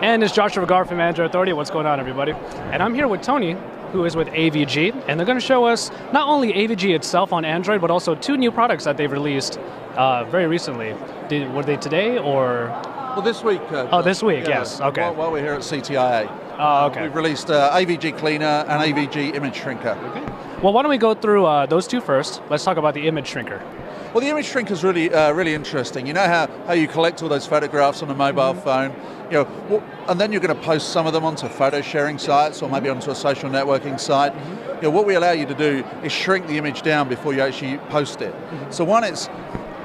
And it's Joshua Vergara from Android Authority. What's going on, everybody? And I'm here with Tony, who is with AVG, and they're going to show us not only AVG itself on Android, but also two new products that they've released very recently. Were they today, or? Well, this week. This week, yeah, yes. Okay. While we're here at CTIA. Okay. We've released AVG Cleaner and AVG Image Shrinker. Okay. Well, why don't we go through those two first? Let's talk about the Image Shrinker. Well, the Image Shrinker is really interesting. You know how you collect all those photographs on a mobile phone, and then you're going to post some of them onto photo sharing sites or maybe onto a social networking site. What we allow you to do is shrink the image down before you actually post it. So one,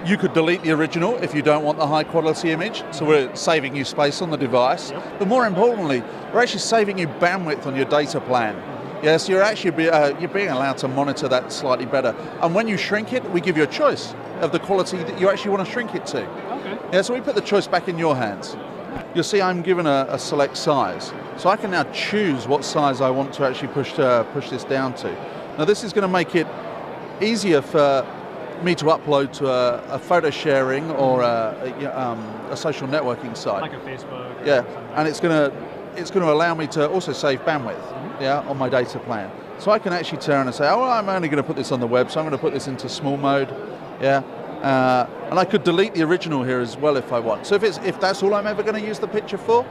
you could delete the original if you don't want the high quality image, so we're saving you space on the device. But more importantly, we're actually saving you bandwidth on your data plan. Yes, you're actually you're being allowed to monitor that slightly better. And when you shrink it, we give you a choice of the quality that you actually want to shrink it to. Okay. Yeah, so we put the choice back in your hands. You'll see I'm given a select size. So I can now choose what size I want to actually push this down to. Now this is going to make it easier for me to upload to a photo sharing or a social networking site. Like a Facebook. Yeah, and it's going to allow me to also save bandwidth. Yeah, on my data plan. So I can actually turn and say, oh, well, I'm only going to put this on the web, so I'm going to put this into small mode. Yeah, and I could delete the original here as well if I want. So if that's all I'm ever going to use the picture for,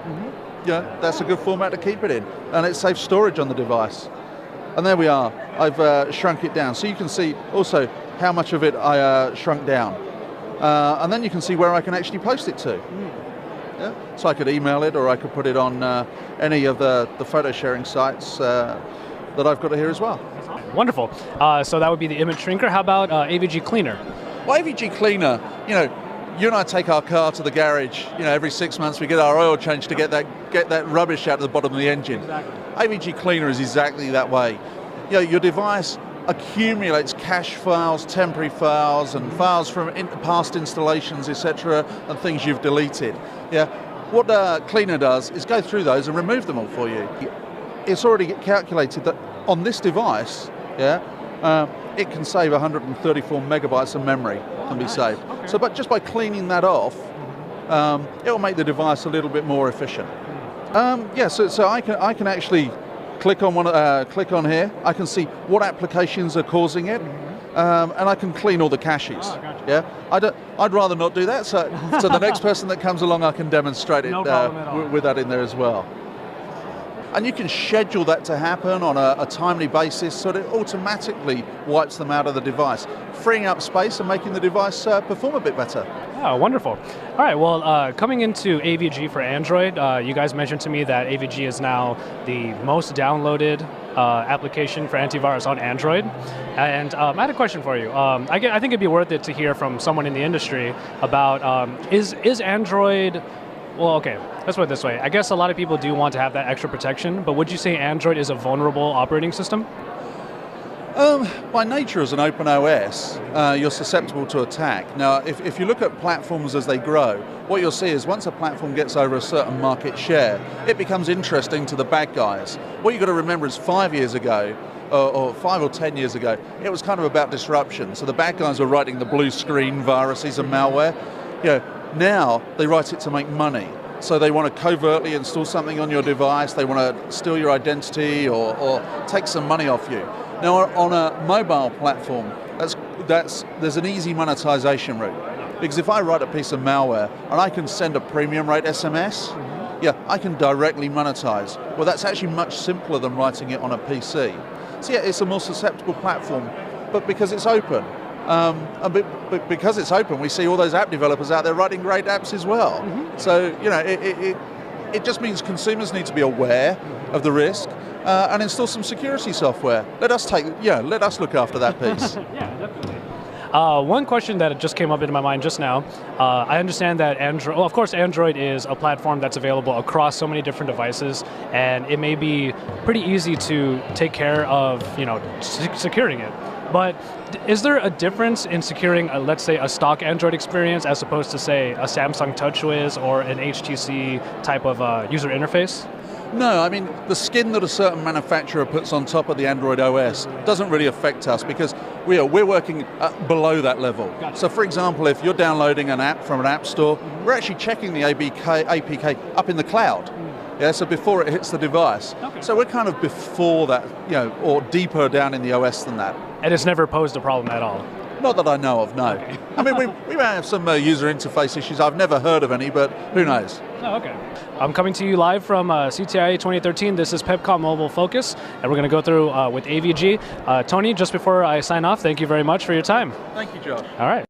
that's a good format to keep it in, and it saves storage on the device. And there we are. I've shrunk it down, so you can see also how much of it I shrunk down, and then you can see where I can actually post it to. Yeah? So I could email it, or I could put it on any of the photo sharing sites that I've got here as well. Wonderful. So that would be the Image Shrinker. How about AVG Cleaner? Well, AVG Cleaner, you and I take our car to the garage. Every 6 months we get our oil change to get that rubbish out of the bottom of the engine. Exactly. AVG Cleaner is exactly that way. Your device accumulates cache files, temporary files, and files from past installations, etc., and things you've deleted. Yeah, what Cleaner does is go through those and remove them all for you. It's already calculated that on this device, it can save 134 megabytes of memory can be saved. Okay. So, but just by cleaning that off, it will make the device a little bit more efficient. So I can actually click on here. I can see what applications are causing it, and I can clean all the caches. Oh, gotcha. Yeah, I'd rather not do that. So the next person that comes along, I can demonstrate it No problem at all. with that in there as well. And you can schedule that to happen on a timely basis, so that it automatically wipes them out of the device, freeing up space and making the device perform a bit better. Oh, wonderful. All right, well, coming into AVG for Android, you guys mentioned to me that AVG is now the most downloaded application for antivirus on Android. And I had a question for you. I think it'd be worth it to hear from someone in the industry about, is Android... Well, okay, let's put it this way. I guess a lot of people do want to have that extra protection, but would you say Android is a vulnerable operating system? By nature, as an open OS, you're susceptible to attack. Now, if you look at platforms as they grow, what you'll see is once a platform gets over a certain market share, it becomes interesting to the bad guys. What you've got to remember is 5 years ago, or 5 or 10 years ago, it was kind of about disruption. So the bad guys were writing the blue screen viruses and malware. Now they write it to make money. So they want to covertly install something on your device, they want to steal your identity or take some money off you. Now on a mobile platform, there's an easy monetization route. Because if I write a piece of malware and I can send a premium rate SMS, I can directly monetize. Well, that's actually much simpler than writing it on a PC. So it's a more susceptible platform, but because it's open. But because it's open, we see all those app developers out there writing great apps as well. So it just means consumers need to be aware of the risk and install some security software. Let us look after that piece. Yeah, definitely. One question that just came up into my mind just now, I understand that of course Android is a platform that's available across so many different devices, and it may be pretty easy to take care of, securing it. But is there a difference in securing, let's say, a stock Android experience as opposed to, say, a Samsung TouchWiz or an HTC type of user interface? No, I mean, the skin that a certain manufacturer puts on top of the Android OS doesn't really affect us because we're working below that level. Gotcha. So for example, if you're downloading an app from an app store, we're actually checking the APK up in the cloud. Yeah, so before it hits the device. Okay. So we're kind of before that, or deeper down in the OS than that. And it's never posed a problem at all. Not that I know of, no. Okay. I mean, we may have some user interface issues. I've never heard of any, but who knows? Oh, okay. I'm coming to you live from CTIA 2013. This is Pepcom Mobile Focus, and we're going to go through with AVG. Tony, just before I sign off, thank you very much for your time. Thank you, Josh. All right.